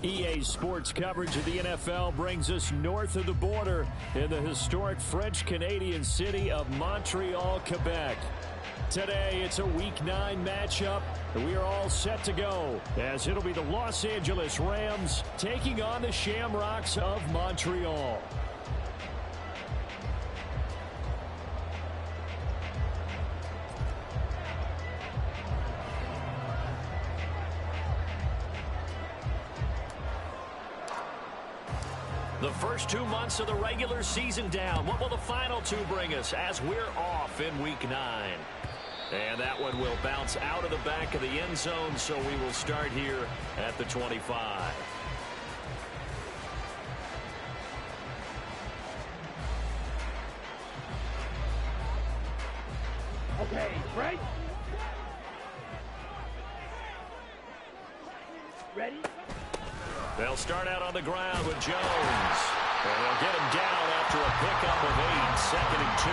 EA Sports coverage of the NFL brings us north of the border in the historic French-Canadian city of Montreal, Quebec. Today, it's a Week 9 matchup, and we are all set to go, as it'll be the Los Angeles Rams taking on the Shamrocks of Montreal. The first 2 months of the regular season down. What will the final two bring us as we're off in Week 9? And that one will bounce out of the back of the end zone, so we will start here at the 25. Okay, right? Ready? They'll start out on the ground with Jones. And they'll get him down after a pickup of 8, 2nd and 2.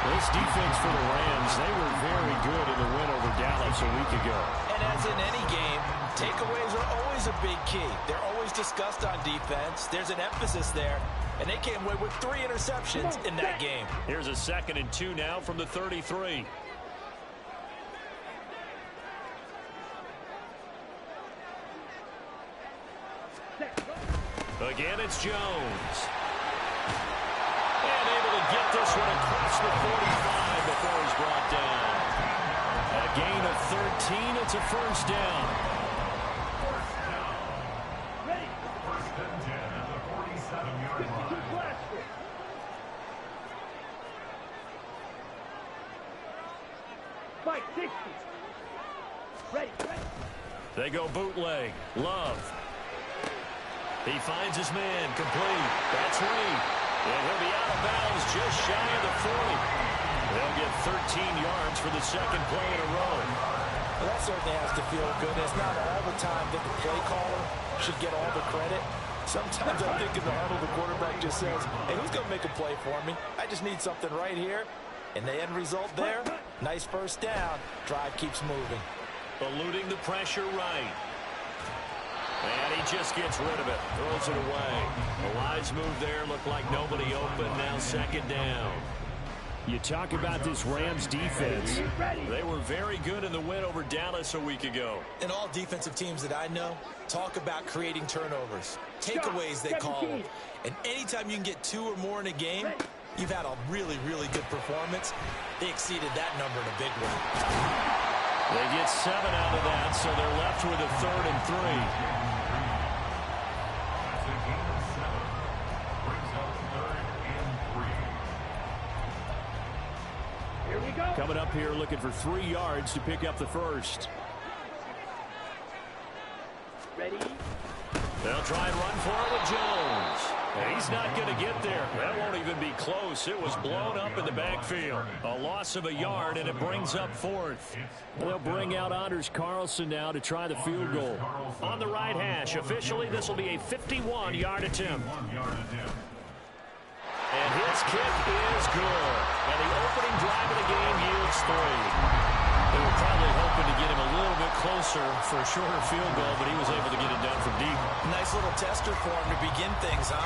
This defense for the Rams, they were very good in the win over Dallas a week ago. And as in any game, takeaways are always a big key. They're always discussed on defense. There's an emphasis there. And they came away with 3 interceptions in that game. Here's a 2nd and 2 now from the 33. Again, it's Jones. And able to get this one across the 45 before he's brought down. A gain of 13. It's a first down. Ready? First and 10 at the 47-yard line. Mike, 60. Ready, ready. They go bootleg. Love. He finds his man, complete. That's Reed. And he'll be out of bounds just shy of the 40. They'll get 13 yards for the second play in a row. Well, that certainly has to feel good. It's not all the time that the play caller should get all the credit. Sometimes I think in the huddle, the quarterback just says, hey, who's going to make a play for me? I just need something right here. And the end result there, nice first down. Drive keeps moving. Eluding the pressure right. And he just gets rid of it. Throws it away. The wise move there. Looked like nobody open. Now second down. You talk about this Rams defense. They were very good in the win over Dallas a week ago. And all defensive teams that I know talk about creating turnovers. Takeaways, they call them. And anytime you can get 2 or more in a game, you've had a really, really good performance. They exceeded that number in a big way. They get 7 out of that, so they're left with a 3rd and 3. Here we go. Coming up here looking for 3 yards to pick up the first. Ready? They'll try and run for it with Jones. And he's not going to get there. That won't even be close. It was blown up in the backfield. A loss of a yard, and it brings up 4th. They'll bring out Anders Carlson now to try the field goal. On the right hash, officially, this will be a 51-yard attempt. And his kick is good. And the opening drive of the game yields 3. They were probably hoping to get him a little bit closer for a shorter field goal, but he was able to get it done from deep. Nice little tester for him to begin things, huh?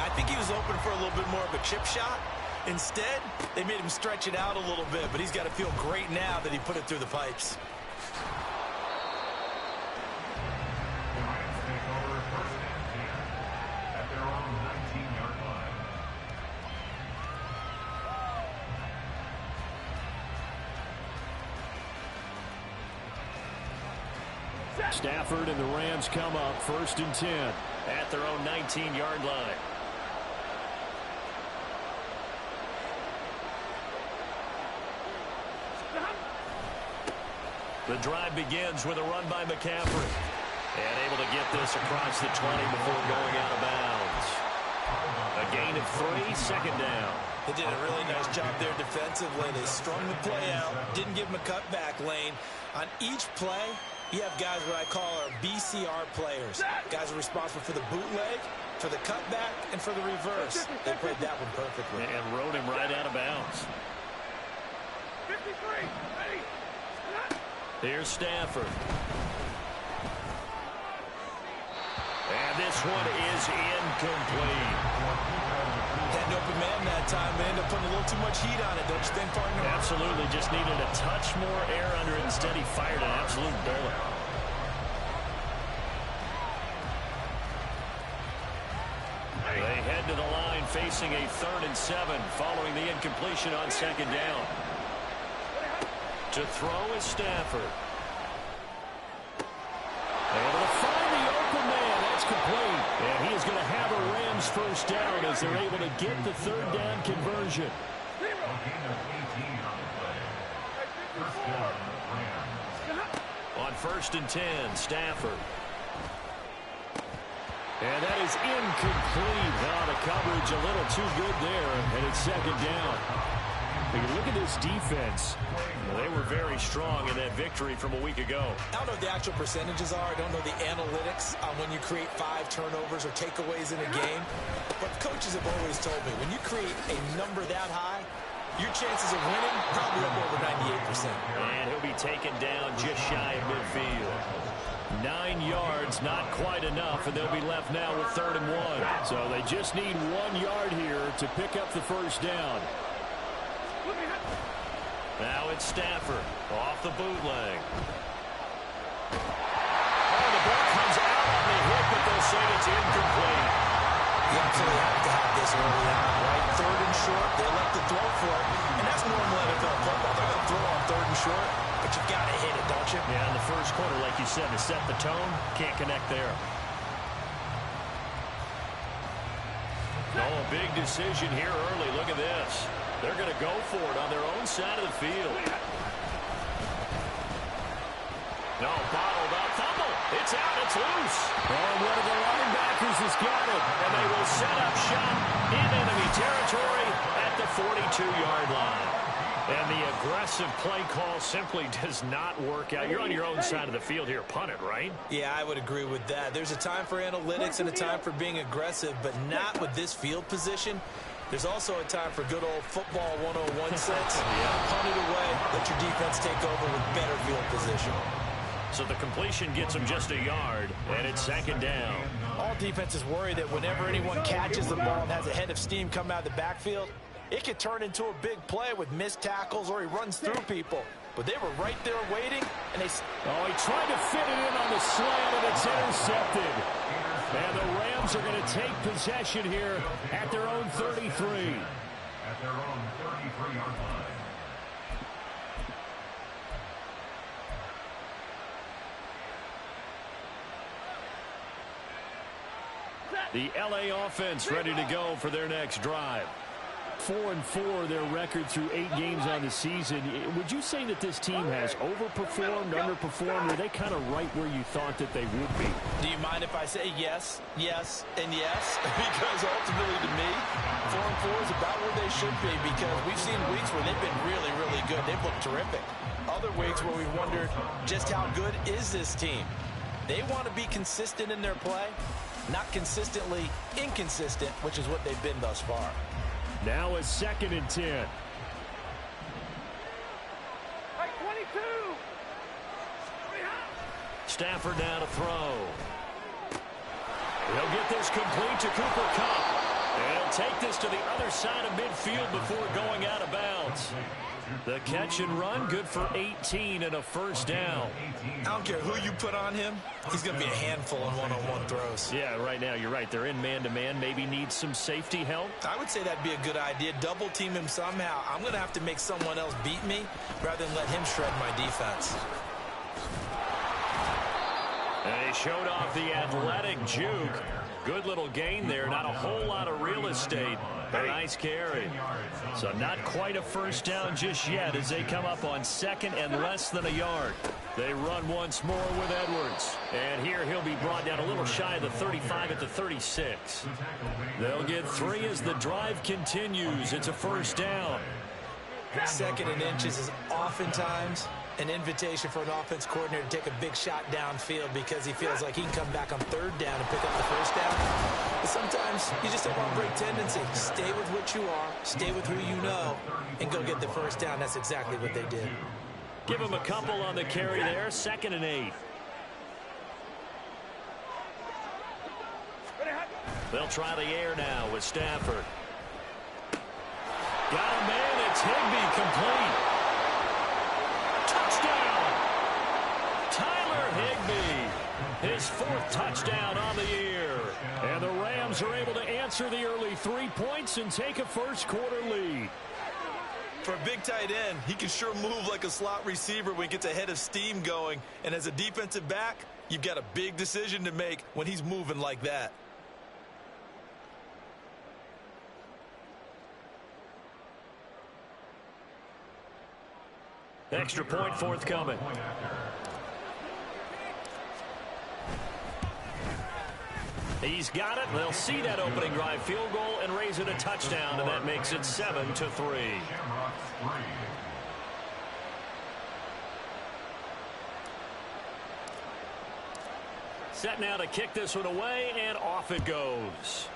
I think he was open for a little bit more of a chip shot. Instead, they made him stretch it out a little bit, but he's got to feel great now that he put it through the pipes. Stafford and the Rams come up 1st and 10 at their own 19-yard line. The drive begins with a run by McCaffrey. And able to get this across the 20 before going out of bounds. A gain of 3, second down. They did a really nice job there defensively. They strung the play out, didn't give him a cutback lane. On each play, you have guys what I call our BCR players. Guys are responsible for the bootleg, for the cutback, and for the reverse. They played that one perfectly. And rode him right out of bounds. 53, ready. Here's Stafford. this one is incomplete. Had an open man that time. They ended up putting a little too much heat on it, don't you think, partner? Absolutely. Just needed a touch more air under it. Instead, he fired an absolute bullet. They head to the line facing a 3rd and 7 following the incompletion on 2nd down. To throw is Stafford. Able to find the open man. That's complete. And he is going to have a Rams first down as they're able to get the 3rd down conversion. On 1st and 10, Stafford. And that is incomplete. Now the coverage a little too good there, and it's 2nd down. Look at this defense. They were very strong in that victory from a week ago. I don't know what the actual percentages are. I don't know the analytics on when you create 5 turnovers or takeaways in a game. But coaches have always told me, when you create a number that high, your chances of winning probably up over 98%. And he'll be taken down just shy of midfield. 9 yards, not quite enough, and they'll be left now with 3rd and 1. So they just need 1 yard here to pick up the first down. Now it's Stafford off the bootleg. Oh, the ball comes out on the hit, but they'll say it's incomplete. You absolutely have to have this early on, right? 3rd and short, they elect to throw for it. And that's normal NFL football. They're going to throw on 3rd and short, but you've got to hit it, don't you? Yeah, in the first quarter, like you said, to set the tone, can't connect there. Oh, a big decision here early. Look at this. They're going to go for it on their own side of the field. No, bottled up. Fumble. It's out. It's loose. And one of the linebackers has got it. And they will set up shop in enemy territory at the 42-yard line. And the aggressive play call simply does not work out. You're on your own side of the field here. Punt it, right? Yeah, I would agree with that. There's a time for analytics and a time for being aggressive, but not with this field position. There's also a time for good old football 101 sense. Punt it away. Let your defense take over with better field position. So the completion gets them just a yard, and it's 2nd down. All defenses worry that whenever anyone catches the ball and has a head of steam come out of the backfield, it could turn into a big play with missed tackles or he runs through people. But they were right there waiting, and they... Oh, he tried to fit it in on the slant, and it's intercepted. And the Rams are going to take possession here at their own 33. At their own 33-yard line. The LA offense ready to go for their next drive. 4-4 their record through 8 games on the season. Would you say that this team has overperformed, underperformed, or are they kind of right where you thought that they would be? Do you mind if I say yes, yes, and yes? Because ultimately to me, 4-4 is about where they should be, because we've seen weeks where they've been really, really good. They've looked terrific. Other weeks where we've wondered just how good is this team. They want to be consistent in their play, not consistently inconsistent, which is what they've been thus far. Now a 2nd and 10. Right, 22. Stafford now to throw. He'll get this complete to Cooper Kupp. And he'll take this to the other side of midfield before going out of bounds. The catch and run, good for 18 and a first down. I don't care who you put on him, he's going to be a handful in one-on-one throws. Yeah, right now, you're right. They're in man-to-man. Maybe needs some safety help. I would say that'd be a good idea. Double team him somehow. I'm going to have to make someone else beat me rather than let him shred my defense. And he showed off the athletic juke. Good little gain there. Not a whole lot of real estate. A nice carry. So not quite a first down just yet as they come up on 2nd and less than a yard. They run once more with Edwards. And here he'll be brought down a little shy of the 35 at the 36. They'll get 3 as the drive continues. It's a first down. 2nd and inches is oftentimes an invitation for an offense coordinator to take a big shot downfield because he feels like he can come back on 3rd down and pick up the first down. But sometimes you just don't want to break tendency. Stay with what you are, stay with who you know, and go get the first down. That's exactly what they did. Give him a couple on the carry there. 2nd and 8. They'll try the air now with Stafford. Got a man. It's Higbee, complete. Touchdown. Tyler Higbee. His 4th touchdown on the year. And the Rams are able to answer the early 3 points and take a first-quarter lead. For a big tight end, he can sure move like a slot receiver when he gets a head of steam going. And as a defensive back, you've got a big decision to make when he's moving like that. Extra point forthcoming. He's got it. They'll see that opening drive field goal and raise it a touchdown, and that makes it 7-3. Set now to kick this one away, and off it goes.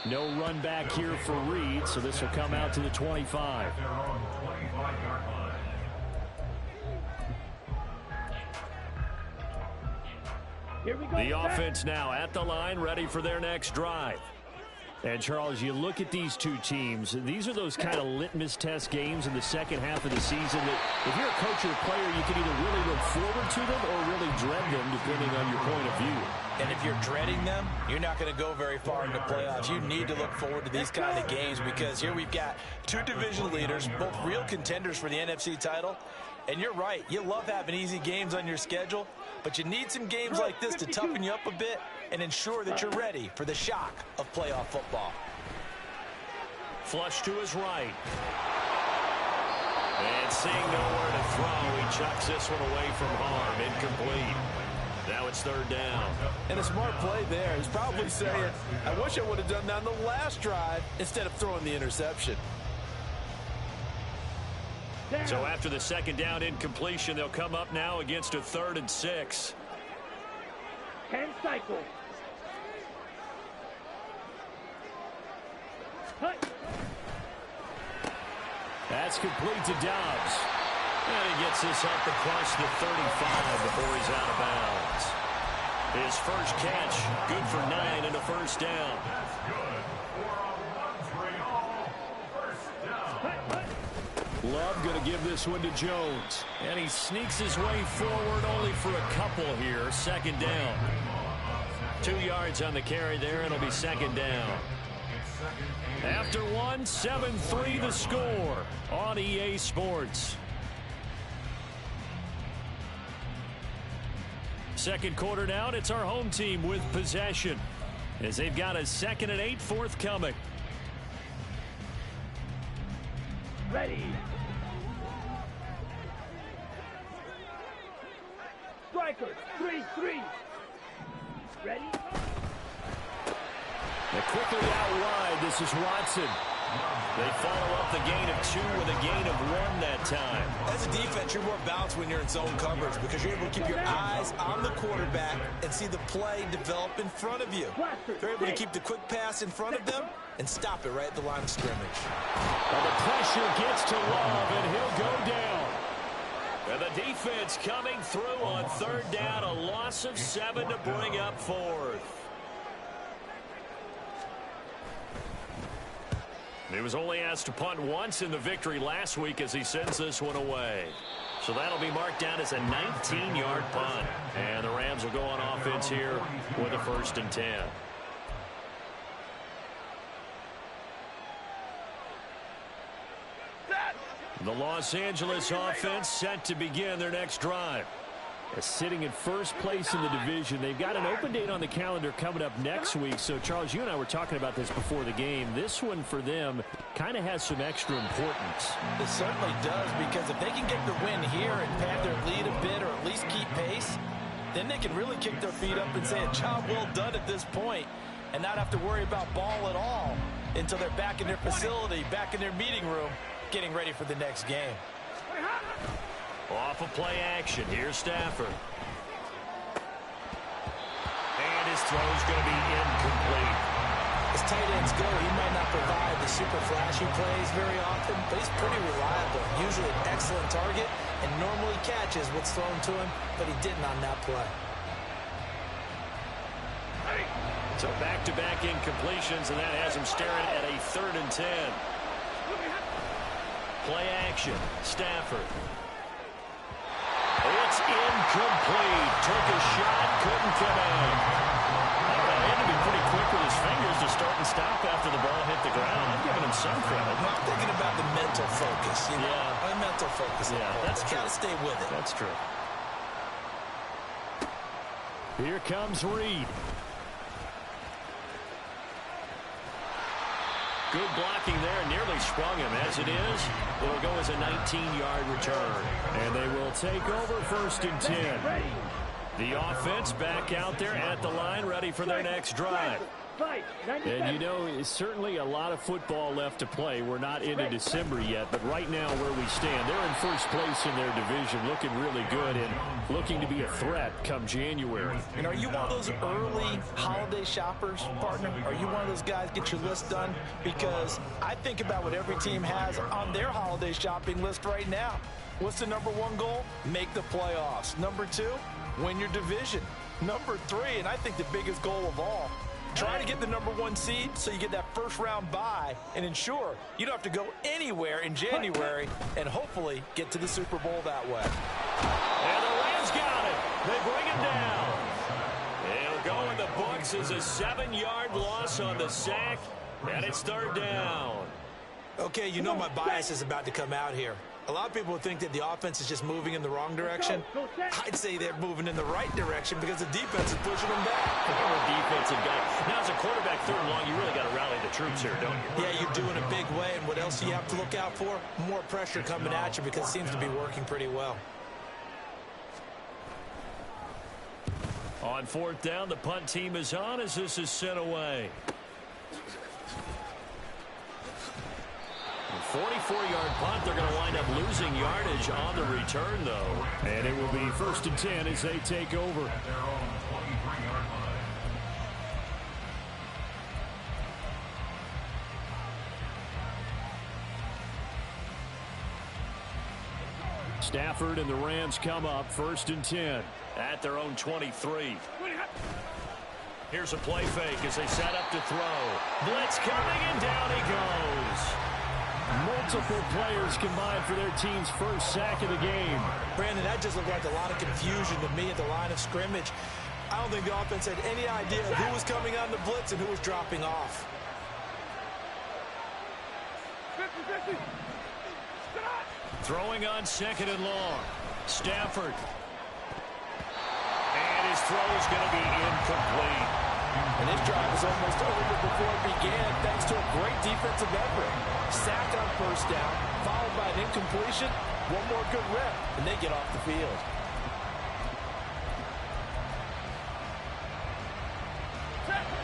No run back here for Reed, so this will come out to the 25. Here we go. The offense now at the line, ready for their next drive. And, Charles, you look at these two teams, these are those kind of litmus test games in the second half of the season that if you're a coach or a player, you can either really look forward to them or really dread them, depending on your point of view. And if you're dreading them, you're not going to go very far in the playoffs. You need to look forward to these kind of games because here we've got 2 division leaders, both real contenders for the NFC title. And you're right, you love having easy games on your schedule, but you need some games like this to toughen you up a bit and ensure that you're ready for the shock of playoff football. Flush to his right. And seeing nowhere to throw, he chucks this one away from harm. Incomplete. Now it's 3rd down. And a smart play there. He's probably saying, I wish I would have done that on the last drive instead of throwing the interception. So after the 2nd down incompletion, they'll come up now against a 3rd and 6. 10 cycles. That's complete to Dobbs. And he gets this up across the 35 before he's out of bounds. His first catch, good for 9 and a first down. That's good for a 1-3-0 first down. Love going to give this one to Jones. And he sneaks his way forward only for a couple here. 2nd down. 2 yards on the carry there. It'll be 2nd down. After 1, 7-3 the score on EA Sports. Second quarter now, and it's our home team with possession as they've got a 2nd and 8 forthcoming. Ready. Strikers, 3-3. Ready. They're quickly out wide. This is Watson. They follow up the gain of 2 with a gain of 1 that time. As a defense, you're more balanced when you're in zone coverage because you're able to keep your eyes on the quarterback and see the play develop in front of you. They're able to keep the quick pass in front of them and stop it right at the line of scrimmage. Well, the pressure gets to Love, and he'll go down. And the defense coming through on 3rd down, a loss of 7 to bring up 4th. He was only asked to punt once in the victory last week as he sends this one away. So that'll be marked down as a 19-yard punt. And the Rams will go on offense here with a 1st and 10. The Los Angeles offense set to begin their next drive. Sitting in first place in the division. They've got an open date on the calendar coming up next week. So, Charles, you and I were talking about this before the game. This one for them kind of has some extra importance. It certainly does, because if they can get the win here and pad their lead a bit or at least keep pace, then they can really kick their feet up and say a job well done at this point and not have to worry about ball at all until they're back in their facility, back in their meeting room, getting ready for the next game. Off of play action. Here's Stafford. And his throw's going to be incomplete. As tight ends go, he might not provide the super flashy plays very often, but he's pretty reliable. Usually an excellent target and normally catches what's thrown to him, but he didn't on that play. So back-to-back incompletions, and that has him staring at a 3rd and 10. Play action. Stafford. It's incomplete. Took a shot, couldn't connect. I don't know, he had to be pretty quick with his fingers to start and stop after the ball hit the ground. I'm giving him some credit. I'm thinking about the mental focus. You know? Yeah. My mental focus. Yeah, that's true. Got to stay with it. That's true. Here comes Reed. Good blocking there, nearly sprung him. As it is, it'll go as a 19-yard return. And they will take over 1st and 10. The offense back out there at the line, ready for their next drive. And, you know, it's certainly a lot of football left to play. We're not into December yet, but right now where we stand, they're in 1st place in their division, looking really good and looking to be a threat come January. And are you one of those early holiday shoppers, partner? Are you one of those guys get your list done? Because I think about what every team has on their holiday shopping list right now. What's the #1 goal? Make the playoffs. #2, win your division. #3, and I think the biggest goal of all, try to get the #1 seed so you get that 1st-round bye and ensure you don't have to go anywhere in January and hopefully get to the Super Bowl that way. And the Rams got it. They bring him down. It'll go in the books as a 7-yard loss on the sack, and it's 3rd down. Okay, you know my bias is about to come out here. A lot of people would think that the offense is just moving in the wrong direction. I'd say they're moving in the right direction because the defense is pushing them back. You're a defensive guy. Now, as a quarterback 3rd and long, you really got to rally the troops here, don't you? Yeah, you're doing a big way, and what else do you have to look out for? More pressure coming at you because it seems to be working pretty well. On 4th down, the punt team is on as this is sent away. 44-yard punt. They're going to wind up losing yardage on the return, though. And it will be 1st and 10 as they take over. Stafford and the Rams come up 1st and 10 at their own 23. Here's a play fake as they set up to throw. Blitz coming, and down he goes. Multiple players combined for their team's 1st sack of the game. Brandon, that just looked like a lot of confusion to me at the line of scrimmage. I don't think the offense had any idea who was coming on the blitz and who was dropping off. 50-50. Throwing on 2nd and long. Stafford. And his throw is going to be incomplete. And this drive was almost over before it began thanks to a great defensive effort. Sack on 1st down, followed by an incompletion. One more good rep, and they get off the field.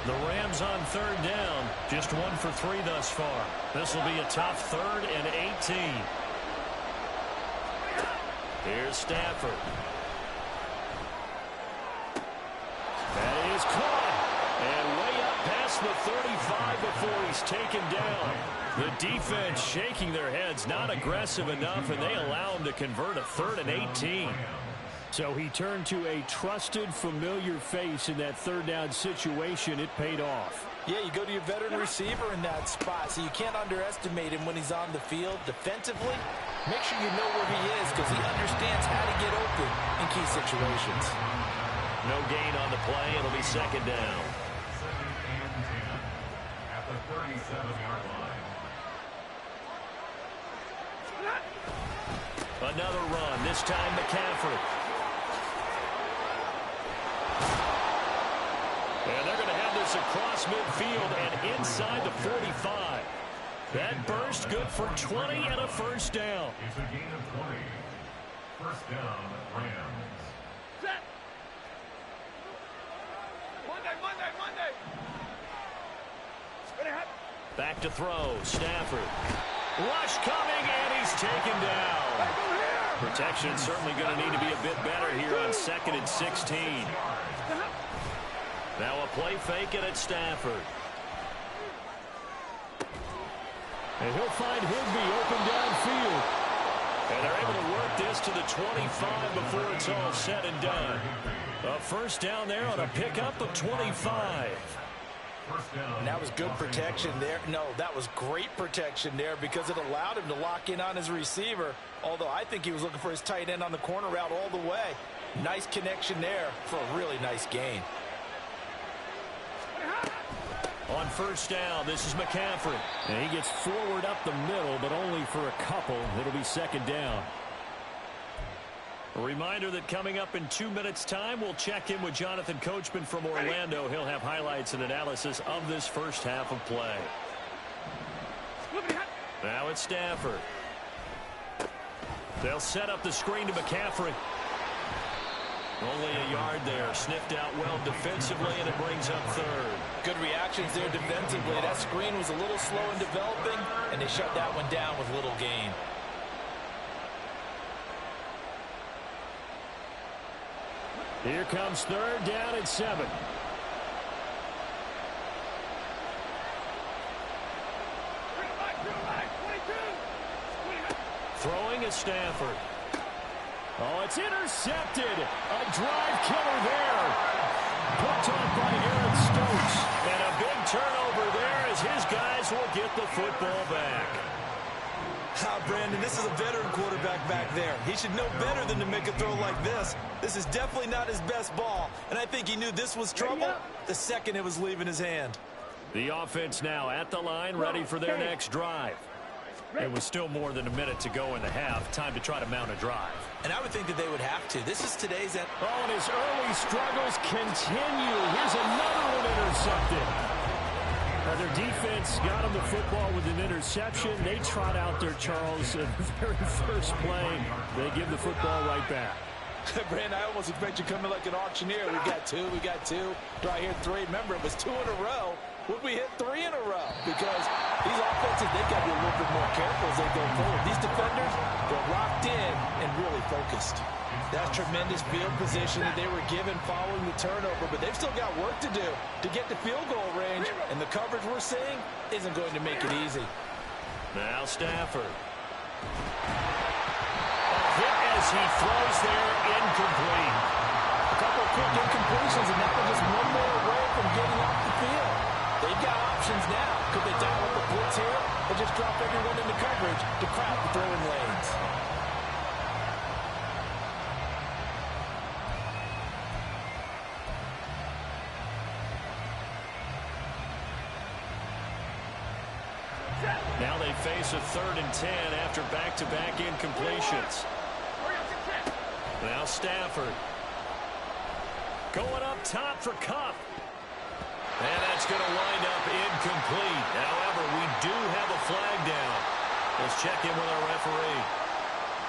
The Rams on 3rd down. Just 1 for 3 thus far. This will be a tough 3rd and 18. Here's Stafford. That is caught. And way up past the 35 before he's taken down. The defense shaking their heads, not aggressive enough, and they allow him to convert a 3rd and 18. So he turned to a trusted, familiar face in that 3rd down situation. It paid off. Yeah, you go to your veteran receiver in that spot, so you can't underestimate him when he's on the field. Defensively, make sure you know where he is because he understands how to get open in key situations. No gain on the play. It'll be 2nd down. At the 37-yard line. Another run, this time McCaffrey. And they're going to have this across midfield and inside the 45. That burst good for 20 and a 1st down. It's a gain of 20. 1st down, Rams. Set. Monday. Back to throw, Stafford. Rush coming, and he's taken down. Protection certainly going to need to be a bit better here on 2nd and 16. Now a play fake it at Stafford. And he'll find Higbee open downfield. 25 before it's all said and done. A first down there on a pickup of 25. And that was good protection there. No, that was great protection there because it allowed him to lock in on his receiver. Although I think he was looking for his tight end on the corner route all the way. Nice connection there for a really nice gain. On first down, this is McCaffrey. And he gets forward up the middle, but only for a couple. It'll be second down. A reminder that coming up in 2 minutes' time, we'll check in with Jonathan Coachman from Orlando. He'll have highlights and analysis of this first half of play. Now it's Stafford. They'll set up the screen to McCaffrey. Only a yard there. Sniffed out well defensively, and it brings up third. Good reactions there defensively. That screen was a little slow in developing, and they shut that one down with little gain. Here comes third down and 7. Throwing at Stafford. Oh, it's intercepted. A drive killer there. Picked off by Aaron Stokes. And a big turnover there as his guys will get the football back. Brandon, this is a veteran quarterback back there. He should know better than to make a throw like this. This is definitely not his best ball, and I think he knew this was trouble the second it was leaving his hand. The offense now at the line, ready for their next drive. It was still more than a minute to go in the half. Time to try to mount a drive. And I would think that they would have to. This is today's end. Oh, and his early struggles continue. Here's another one intercepted. Their defense got him the football with an interception. They trot out there, Charles, in the very first play. They give the football right back. Brandon, I almost expect you coming like an auctioneer. We got two. Do I hear three? Remember, it was 2 in a row. Would we hit 3 in a row? Because these offenses, they've got to be a little bit more careful as they go forward. These defenders, they're locked in and really focused. That's tremendous field position that they were given following the turnover, but they've still got work to do to get to field goal range, and the coverage we're seeing isn't going to make it easy. Now Stafford. Hit as he throws there, incomplete. A couple of quick incompletions, and that was just one more away from getting off the field. They've got options now. Could they dial up the blitz here or just drop everyone into coverage to crowd the throwing lanes? Now they face a 3rd and 10 after back-to-back incompletions. Now Stafford. Going up top for Kupp. And that's going to wind up incomplete. However, we do have a flag down. Let's check in with our referee.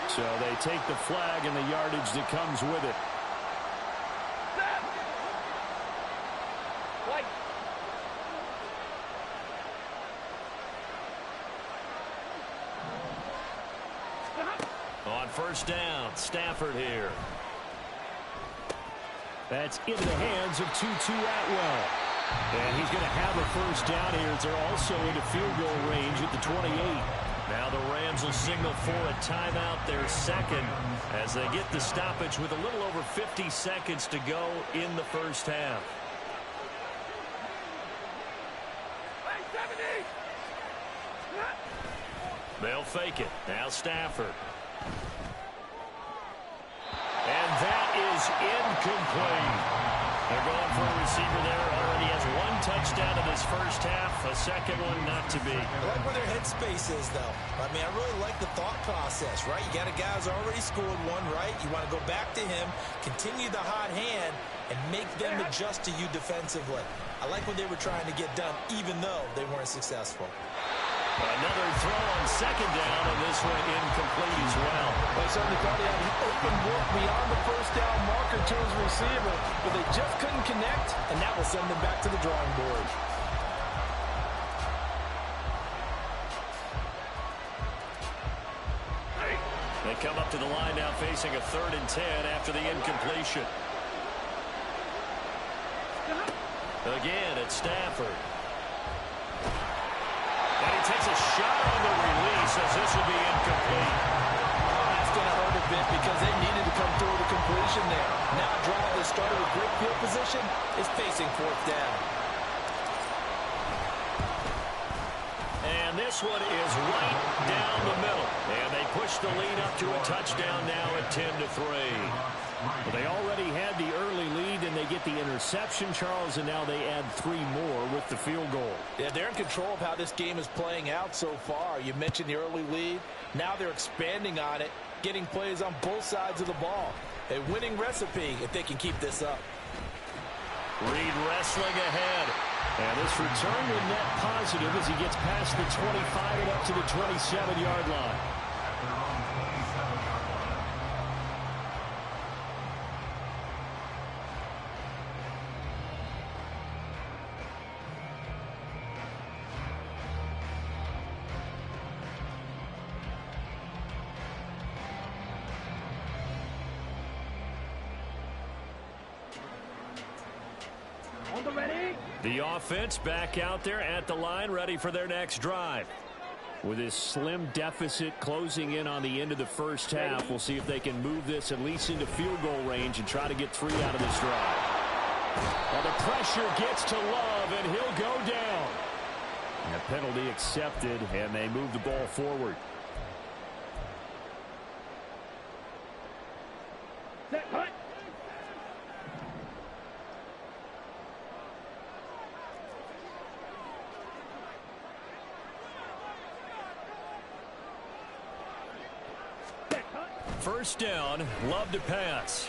So they take the flag and the yardage that comes with it. On first down, Stafford here. That's into the hands of Tutu Atwell. And he's going to have a first down here as they're also into field goal range at the 28. Now the Rams will signal for a timeout, their second, as they get the stoppage with a little over 50 seconds to go in the first half. They'll fake it. Now Stafford. And that is incomplete. They're going for a receiver there. Already has 1 touchdown in his first half. A second one not to be. I like where their headspace is, though. I mean, I really like the thought process, right? You got a guy who's already scored one, right? You want to go back to him, continue the hot hand, and make them adjust to you defensively. I like what they were trying to get done, even though they weren't successful. Another throw on second down, and this one incomplete as well. They certainly thought he had an open look beyond the first down marker to his receiver, but they just couldn't connect, and that will send them back to the drawing board. They come up to the line now facing a 3rd and 10 after the incompletion. Again, it's Stafford. And he takes a shot on the release as this will be incomplete. That's going to hurt a bit because they started with great field position is facing fourth down. And this one is right down the middle. And they push the lead up to a touchdown now at 10-3. Well, they already had the early lead, and they get the interception, Charles, and now they add 3 more with the field goal. Yeah, they're in control of how this game is playing out so far. You mentioned the early lead. Now they're expanding on it, getting plays on both sides of the ball. A winning recipe if they can keep this up. Reed wrestling ahead. And this return will net positive as he gets past the 25 and up to the 27-yard line. The offense back out there at the line, ready for their next drive. With this slim deficit closing in on the end of the first half, we'll see if they can move this at least into field goal range and try to get 3 out of this drive. Well, the pressure gets to Love, and he'll go down. And a penalty accepted, and they move the ball forward. Set, cut. First down, Love to pass.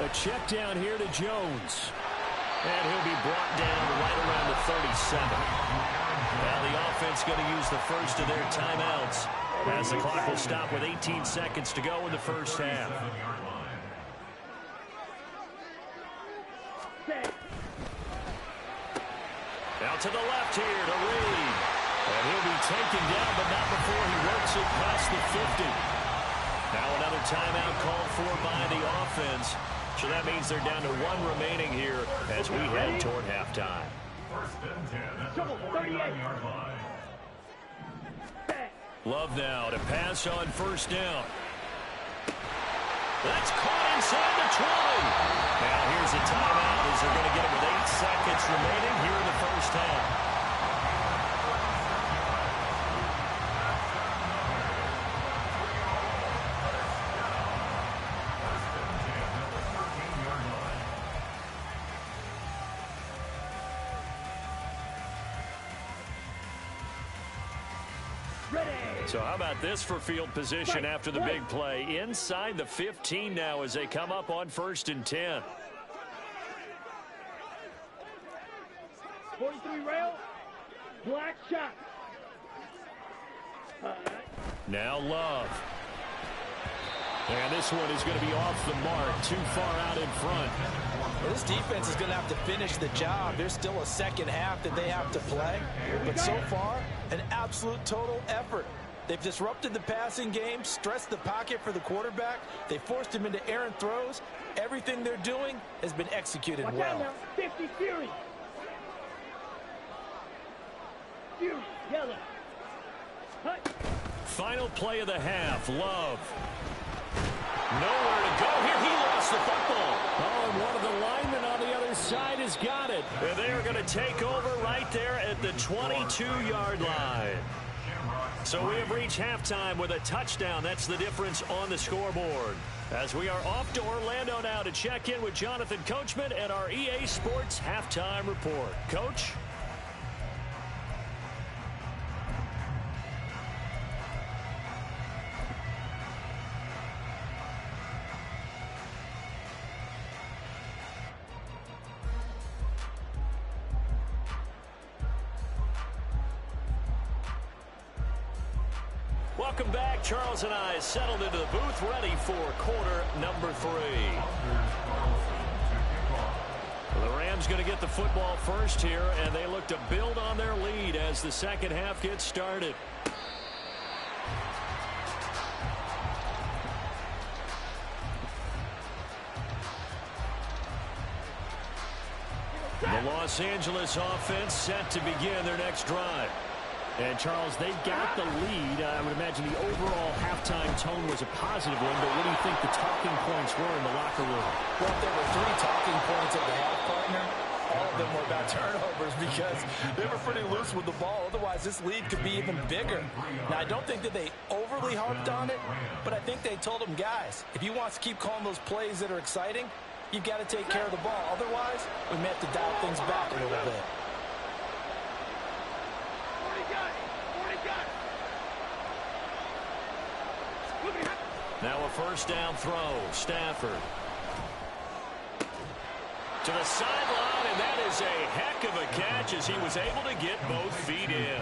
A check down here to Jones. And he'll be brought down right around the 37. Now the offense going to use the first of their timeouts as the clock will stop with 18 seconds to go in the first half. Now to the left here to Reed. And he'll be taken down, but not before he works it past the 50. Now another timeout called for by the offense. So that means they're down to 1 remaining here as we head toward halftime. First and 10 at the 49-yard line. Love now to pass on first down. That's caught inside the 20. Now here's a timeout as they're going to get it with 8 seconds remaining here in the first half. So how about this for field position after the big play? Inside the 15 now as they come up on first and 10. 43 rail, black shot. Now Love. And this one is going to be off the mark, too far out in front. Well, this defense is going to have to finish the job. There's still a second half that they have to play. But so far, an absolute total effort. They've disrupted the passing game, stressed the pocket for the quarterback. They forced him into errant throws. Everything they're doing has been executed well. 50 Fury. Fury, yellow. Cut. Final play of the half, Love. Nowhere to go here. He lost the football. Oh, and one of the linemen on the other side has got it. And they are going to take over right there at the 22-yard line. So we have reached halftime with a touchdown. That's the difference on the scoreboard. As we are off to Orlando now to check in with Jonathan Coachman and our EA Sports Halftime Report. Coach? Welcome back. Charles and I settled into the booth, ready for quarter number 3. Well, the Rams going to get the football first here, and they look to build on their lead as the second half gets started. The Los Angeles offense set to begin their next drive. And, Charles, they got the lead. I would imagine the overall halftime tone was a positive one, but what do you think the talking points were in the locker room? Well, if there were 3 talking points at the half, partner, all of them were about turnovers because they were pretty loose with the ball. Otherwise, this lead could be even bigger. Now, I don't think that they overly harped on it, but I think they told them, guys, if you want to keep calling those plays that are exciting, you've got to take care of the ball. Otherwise, we may have to dial things back a little bit. Now a first down throw. Stafford to the sideline, and that is a heck of a catch as he was able to get both feet in.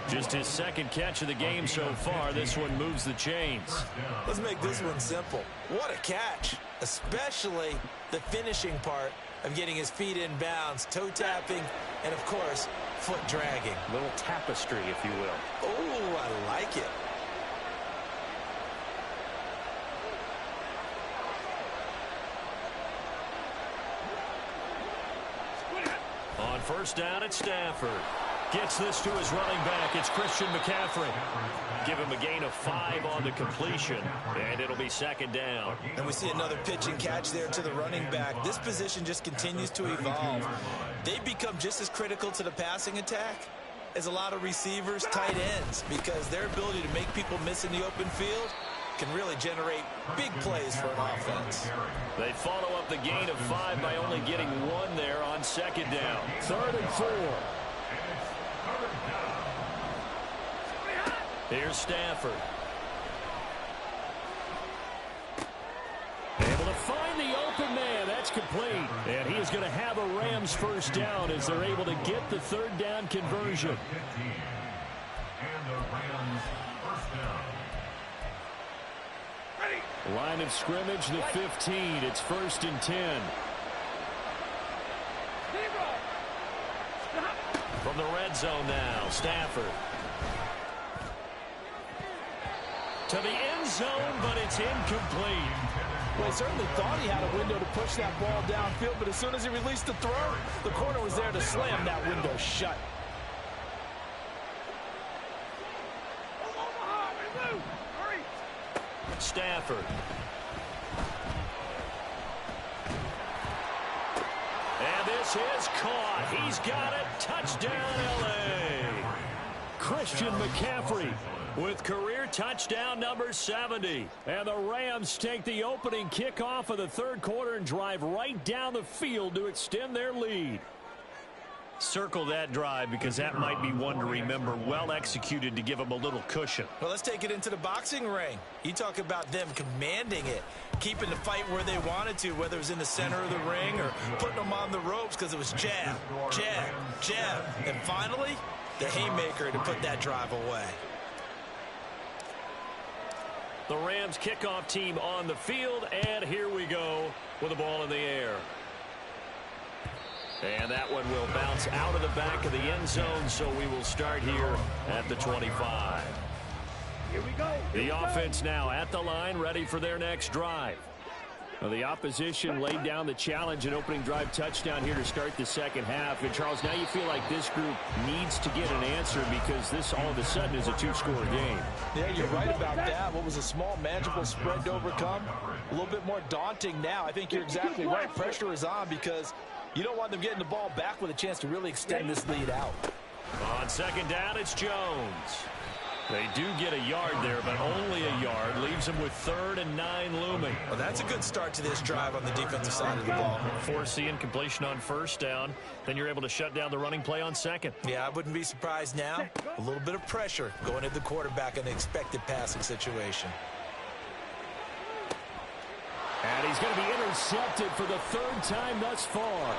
Just his second catch of the game so far. This one moves the chains. Let's make this one simple. What a catch, especially the finishing part of getting his feet in bounds, toe tapping, and, of course, foot dragging. Little tapestry, if you will. Oh, I like it. On first down, it's Stafford. Gets this to his running back. It's Christian McCaffrey. Give him a gain of 5 on the completion, and it'll be second down. And we see another pitch and catch there to the running back. This position just continues to evolve. They've become just as critical to the passing attack as a lot of receivers, tight ends, because their ability to make people miss in the open field can really generate big plays for an offense. They follow up the gain of 5 by only getting 1 there on second down. 3rd and 4. Here's Stafford. Able to find the open man. That's complete. And he is going to have a Rams first down as they're able to get the 3rd down conversion. And the Rams first down. Line of scrimmage, the 15. It's 1st and 10. From the red zone now, Stafford. To the end zone, but it's incomplete. Well, he certainly thought he had a window to push that ball downfield, but as soon as he released the throw, the corner was there to slam that window shut. Stafford. And this is caught. He's got it. Touchdown, L.A. Christian McCaffrey with career touchdown number 70. And the Rams take the opening kickoff of the 3rd quarter and drive right down the field to extend their lead. Circle that drive because that might be one to remember. Well executed to give them a little cushion. Well, let's take it into the boxing ring. You talk about them commanding it, keeping the fight where they wanted to, whether it was in the center of the ring or putting them on the ropes because it was jab, jab, jab. And finally, the haymaker to put that drive away. The Rams kickoff team on the field, and here we go with the ball in the air. And that one will bounce out of the back of the end zone, so we will start here at the 25. Here we go. The offense now at the line, ready for their next drive. Well, the opposition laid down the challenge, an opening drive touchdown here to start the second half. And, Charles, now you feel like this group needs to get an answer because this all of a sudden is a 2-score game. Yeah, you're right about that. What was a small, manageable spread to overcome? A little bit more daunting now. I think you're exactly right. Pressure is on because you don't want them getting the ball back with a chance to really extend this lead out. On second down, it's Jones. They do get a yard there, but only a yard. Leaves them with 3rd and 9 looming. Well, that's a good start to this drive on the defensive side of the ball. Force the incompletion on first down. Then you're able to shut down the running play on second. Yeah, I wouldn't be surprised now. A little bit of pressure going at the quarterback in the expected passing situation. And he's going to be intercepted for the 3rd time thus far.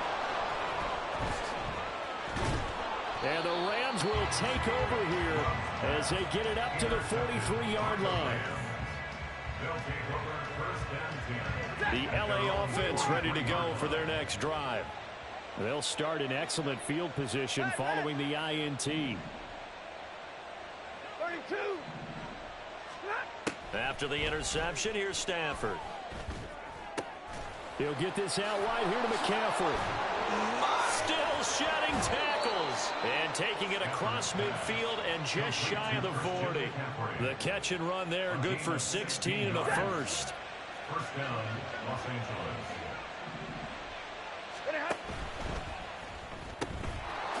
And the Rams will take over here as they get it up to the 43-yard line. The LA offense ready to go for their next drive. They'll start in excellent field position following the INT. 32. After the interception, here's Stafford. He'll get this out wide here to McCaffrey. Still shedding tackles. is. And taking it across midfield and just shy of the 40. The catch and run there, good for 16 and a first. First down, Los Angeles.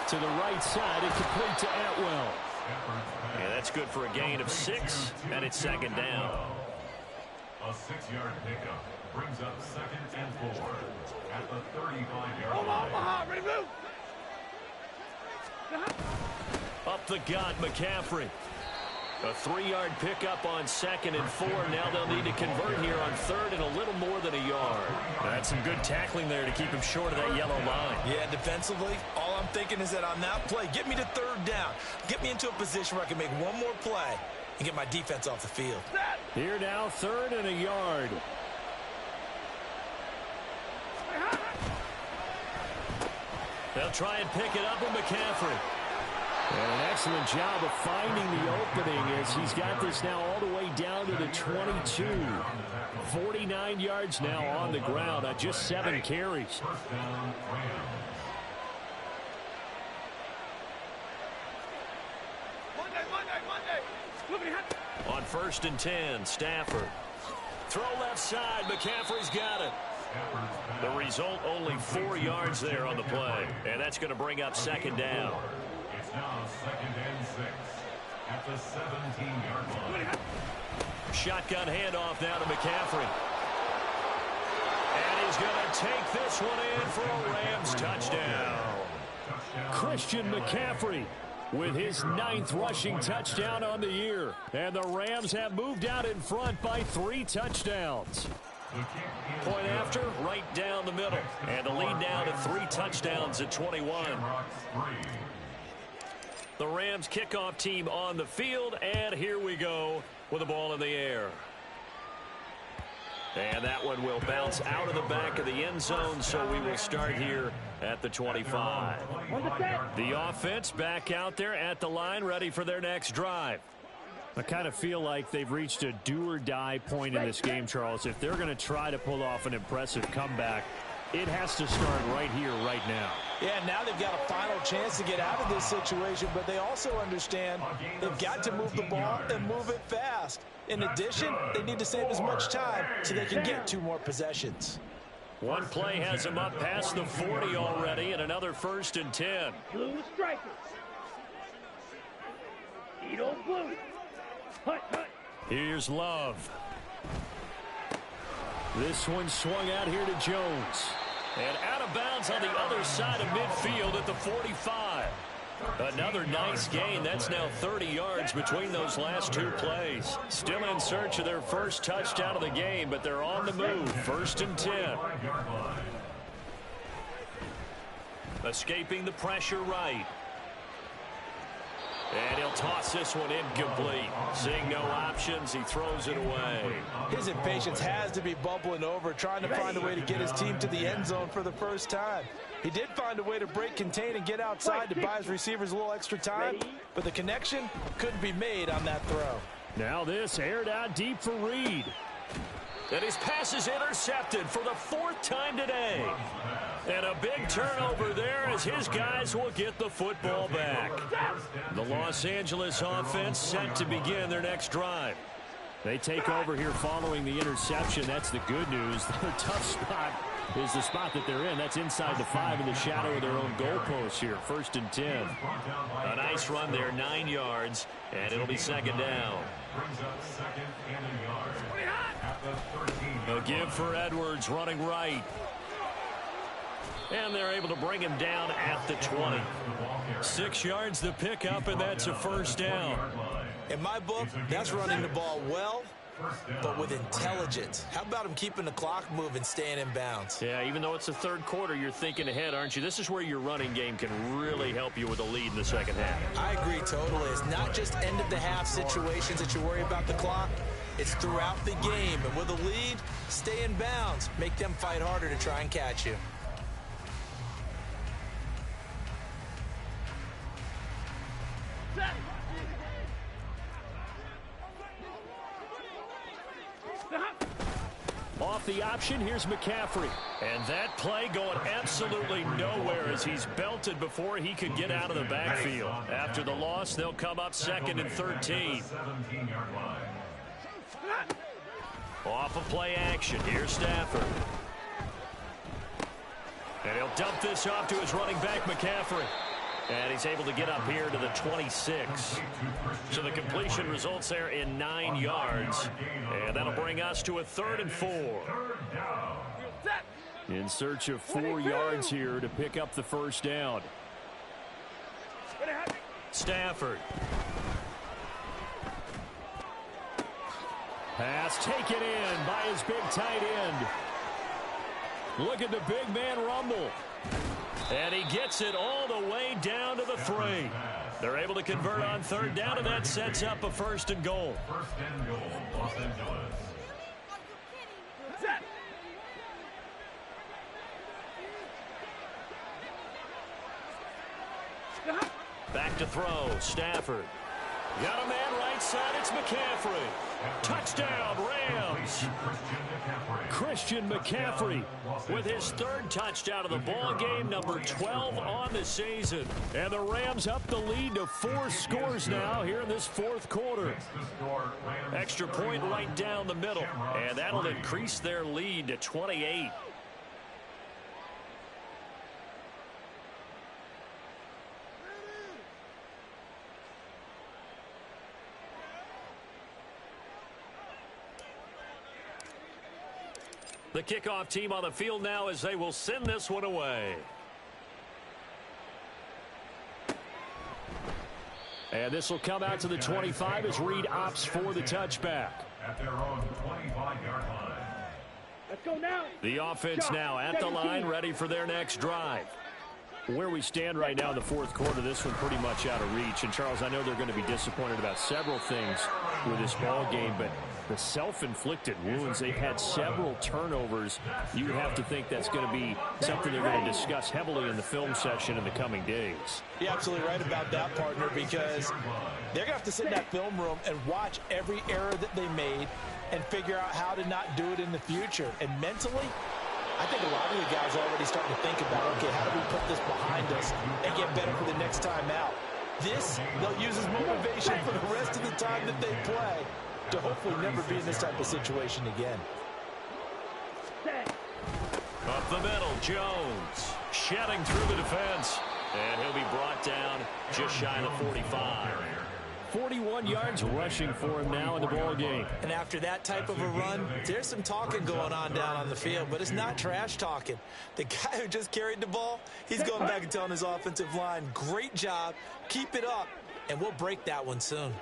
To the right side, and complete to Atwell. Yeah, that's good for a gain of 6, and it's second down. A 6-yard pickup brings up 2nd and 4 at the 35-yard line. Remove. Up the gut, McCaffrey. A 3-yard pickup on 2nd and 4. Now they'll need to convert here on 3rd and a little more than a yard. That's some good tackling there to keep him short of that yellow line. Yeah, defensively, all I'm thinking is that on that play, get me to 3rd down. Get me into a position where I can make one more play and get my defense off the field. Here now, 3rd and a yard. They'll try and pick it up with McCaffrey. And an excellent job of finding the opening as he's got this now all the way down to the 22. 49 yards now on the ground on just 7 carries. First down, Rams. On 1st and 10, Stafford. Throw left side, McCaffrey's got it. The result, only 4 yards there on the play. And that's going to bring up 2nd down. It's now 2nd and 6 at the 17-yard line. Shotgun handoff now to McCaffrey. And he's going to take this one in for a Rams touchdown. Christian McCaffrey with his 9th rushing touchdown on the year. And the Rams have moved out in front by 3 touchdowns. Point after, right down the middle. And the lead now to 3 touchdowns at 21. The Rams kickoff team on the field, and here we go with the ball in the air. And that one will bounce out of the back of the end zone, so we will start here at the 25. The offense back out there at the line, ready for their next drive. I kind of feel like they've reached a do-or-die point in this game, Charles. If they're going to try to pull off an impressive comeback, it has to start right here, right now. Yeah, now they've got a final chance to get out of this situation, but they also understand they've got to move the ball and move it fast. In addition, they need to save as much time so they can get 2 more possessions. One play has them up past the 40 already, and another 1st and 10. Blue strikers. Eat old blue. Hut, hut. Here's Love. This one swung out here to Jones. And out of bounds on the other side of midfield at the 45. Another nice gain. That's now 30 yards between those last 2 plays. Still in search of their first touchdown of the game, but they're on the move. 1st and 10. Escaping the pressure right. And he'll toss this one incomplete. Seeing no options, he throws it away. His impatience has to be bubbling over, trying to find a way to get his team to the end zone for the first time. He did find a way to break, contain, and get outside to buy his receivers a little extra time, but the connection couldn't be made on that throw. Now this aired out deep for Reed. And his pass is intercepted for the 4th time today. And a big turnover there as his guys will get the football back. The Los Angeles offense set to begin their next drive. They take over here following the interception. That's the good news. The tough spot is the spot that they're in. That's inside the 5 in the shadow of their own goalpost here. 1st and 10. A nice run there, 9 yards, and it'll be 2nd down. Brings up 2nd and a yard at the 13. A give for Edwards running right. And they're able to bring him down at the 20. 6 yards to pick up, and that's a 1st down. In my book, that's running the ball well, but with intelligence. How about him keeping the clock moving, staying in bounds? Yeah, even though it's the 3rd quarter, you're thinking ahead, aren't you? This is where your running game can really help you with a lead in the 2nd half. I agree totally. It's not just end-of-the-half situations that you worry about the clock. It's throughout the game. And with a lead, stay in bounds. Make them fight harder to try and catch you. off the option. Here's McCaffrey. And that play going absolutely nowhere as he's belted before he could get out of the backfield. After the loss, they'll come up 2nd and 13. Off of play action. Here's Stafford. And he'll dump this off to his running back, McCaffrey. And he's able to get up here to the 26. So the completion results there in 9 yards. And that'll bring us to a 3rd and 4. In search of 4 yards here to pick up the first down. Stafford. Pass taken in by his big tight end. Look at the big man rumble. And he gets it all the way down to the 3. They're able to convert on 3rd down, and that sets up a 1st and goal. 1st and goal, Los Angeles. Back to throw, Stafford. Got a man right side, it's McCaffrey. Touchdown, Rams. Christian McCaffrey with his 3rd touchdown of the ball game, number 12 on the season. And the Rams up the lead to 4 scores now here in this 4th quarter. Extra point right down the middle, and that'll increase their lead to 28. The kickoff team on the field now as they will send this one away. And this will come out to the 25 as Reed opts for the touchback. At their own 25-yard line. Let's go now. The offense now at the line, ready for their next drive. Where we stand right now in the 4th quarter, this one pretty much out of reach. And, Charles, I know they're going to be disappointed about several things with this ball game, but the self-inflicted wounds, they've had several turnovers. You would have to think that's going to be something they're going to discuss heavily in the film session in the coming days. You're absolutely right about that, partner, because they're going to have to sit in that film room and watch every error that they made and figure out how to not do it in the future. And mentally, I think a lot of the guys are already starting to think about, okay, how do we put this behind us and get better for the next time out? This, they'll use as motivation for the rest of the time that they play to hopefully never be in this type of situation again. Up the middle, Jones shedding through the defense. And he'll be brought down just shy of the 45. 41 yards rushing for him now in the ball game. And after that type of a run, there's some talking going on down on the field, but it's not trash talking. The guy who just carried the ball, he's going back and telling his offensive line, great job, keep it up, and we'll break that one soon.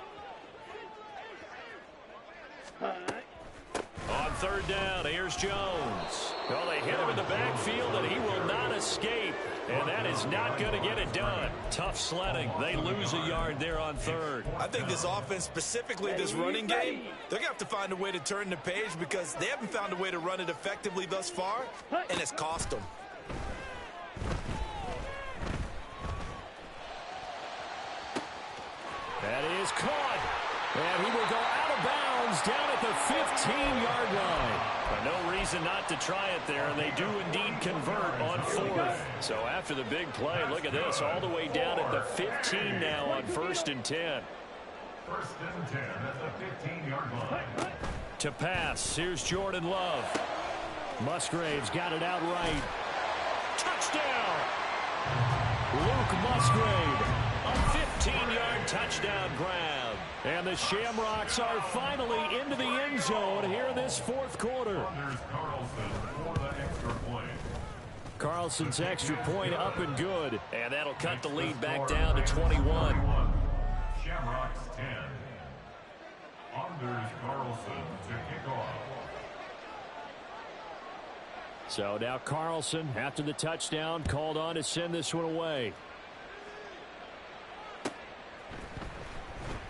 On 3rd down, here's Jones. Well, they hit him in the backfield, and he will not escape. And that is not going to get it done. Tough sledding. They lose a yard there on 3rd. I think this offense, specifically this running game, they're going to have to find a way to turn the page because they haven't found a way to run it effectively thus far, and it's cost them. That is caught. And he will go out of bounds down at the 15-yard line. But no reason not to try it there, and they do indeed convert on 4th. So after the big play, look at this, all the way down at the 15 now on 1st and 10. 1st and 10 at the 15-yard line. To pass, here's Jordan Love. Musgrave's got it out right. Touchdown! Luke Musgrave, a 15-yard touchdown grab. And the Shamrocks are finally into the end zone here in this 4th quarter. There's Carlson for the extra point. Carlson's extra point up and good. And that'll cut the lead back down to 21. Shamrocks 10. Anders Carlson to kick off. So now Carlson, after the touchdown, called on to send this one away.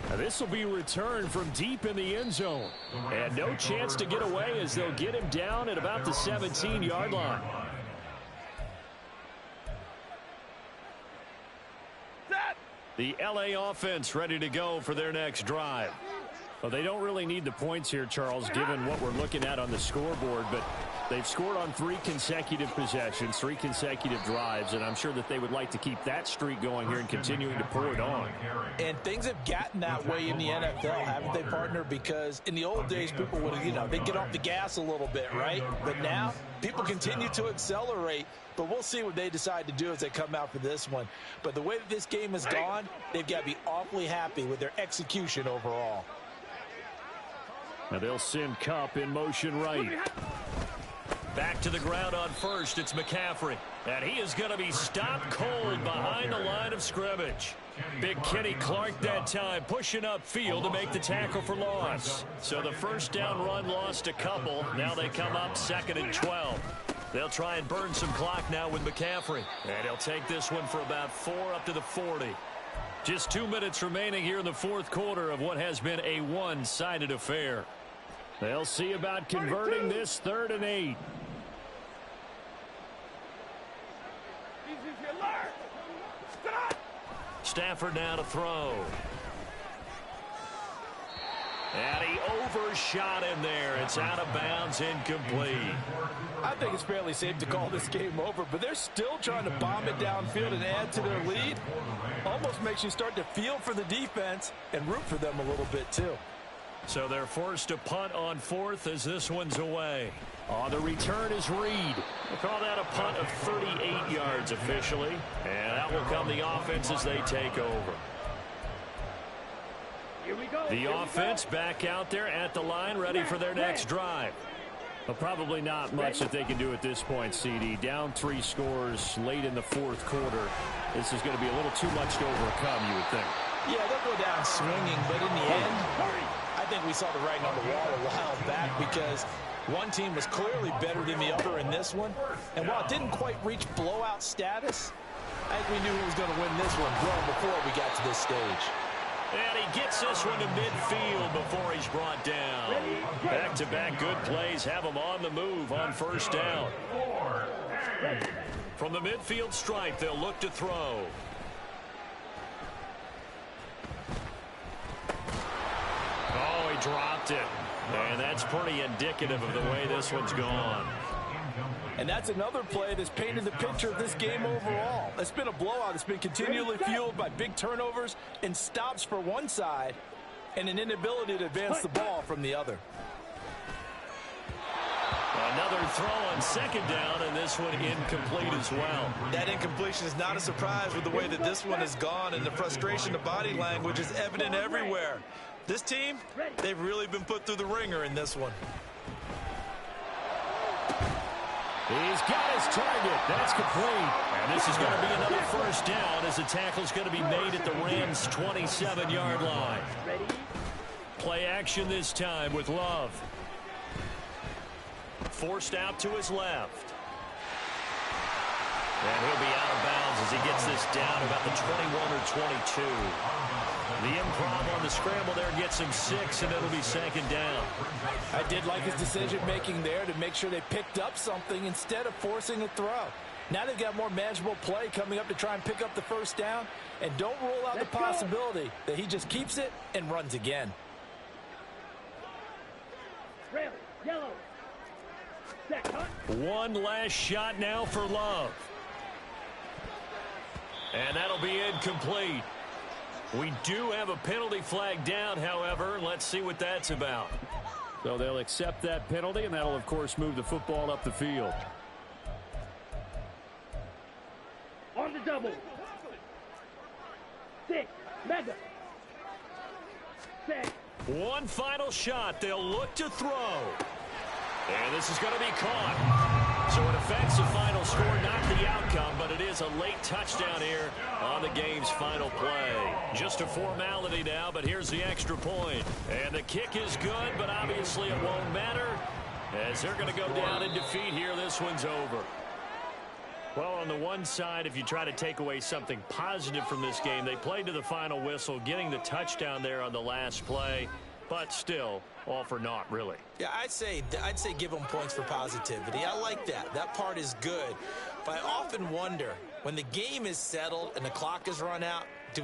Now this will be returned from deep in the end zone. And no chance to get away as they'll get him down at about the 17-yard line. The LA offense ready to go for their next drive. Well, they don't really need the points here, Charles, given what we're looking at on the scoreboard, but they've scored on 3 consecutive possessions, 3 consecutive drives, and I'm sure that they would like to keep that streak going here and continuing to pour it on. And things have gotten that way in the NFL, haven't they, partner? Because in the old days, people would, they'd get off the gas a little bit, right? But now, people continue to accelerate, but we'll see what they decide to do as they come out for this one. But the way that this game has gone, they've got to be awfully happy with their execution overall. Now they'll send Kupp in motion right. Back to the ground on first. It's McCaffrey. And he is going to be stopped cold behind the line of scrimmage. Big Kenny Clark that time pushing upfield to make the tackle for loss. So the first down run lost a couple. Now they come up 2nd and 12. They'll try and burn some clock now with McCaffrey. And he'll take this one for about 4 up to the 40. Just 2 minutes remaining here in the 4th quarter of what has been a one-sided affair. They'll see about converting this 3rd and 8. Stafford now to throw. And he overshot him there. It's out of bounds, incomplete. I think it's fairly safe to call this game over, but they're still trying to bomb it downfield and add to their lead. Almost makes you start to feel for the defense and root for them a little bit too. So they're forced to punt on 4th as this one's away. On the return is Reed. We'll call that a punt of 38 yards officially. And that will come the offense as they take over. Here we go. The offense back out there at the line, ready for their next drive. But probably not much that they can do at this point, CD. Down 3 scores late in the 4th quarter. This is going to be a little too much to overcome, you would think. Yeah, they'll go down swinging, but in the end, I think we saw the writing on the wall a while back because one team was clearly better than the other in this one. And while it didn't quite reach blowout status, I think we knew who was going to win this one well before we got to this stage. And he gets this one to midfield before he's brought down. Back-to-back good plays have him on the move on 1st down. From the midfield stripe, they'll look to throw. Oh, he dropped it. And that's pretty indicative of the way this one's gone. And that's another play that's painted the picture of this game overall. It's been a blowout. It's been continually fueled by big turnovers and stops for one side and an inability to advance the ball from the other. Another throw on 2nd down, and this one incomplete as well. That incompletion is not a surprise with the way that this one has gone, and the frustration of body language is evident everywhere. This team, they've really been put through the ringer in this one. He's got his target. That's complete. And this is going to be another 1st down as the tackle's going to be made at the Rams' 27-yard line. Play action this time with Love. Forced out to his left. And he'll be out of bounds as he gets this down about the 21 or 22. The improv on the scramble there gets him 6, and it'll be 2nd down. I did like his decision-making there to make sure they picked up something instead of forcing a throw. Now they've got more manageable play coming up to try and pick up the 1st down, and don't rule out the possibility that he just keeps it and runs again. Red, yellow. Set, hunt. One last shot now for Love. And that'll be incomplete. We do have a penalty flag down, however. Let's see what that's about. So they'll accept that penalty, and that'll, of course, move the football up the field. On the double. 6, mega. Set. One final shot. They'll look to throw. And this is going to be caught. So it affects the final score, not the outcome, but it is a late touchdown here on the game's final play. Just a formality now, but here's the extra point. And the kick is good, but obviously it won't matter as they're going to go down in defeat here. This one's over. Well, on the one side, if you try to take away something positive from this game, they played to the final whistle, getting the touchdown there on the last play. But still, all for naught, really. Yeah, I'd say give them points for positivity. I like that. That part is good. But I often wonder, when the game is settled and the clock is run out,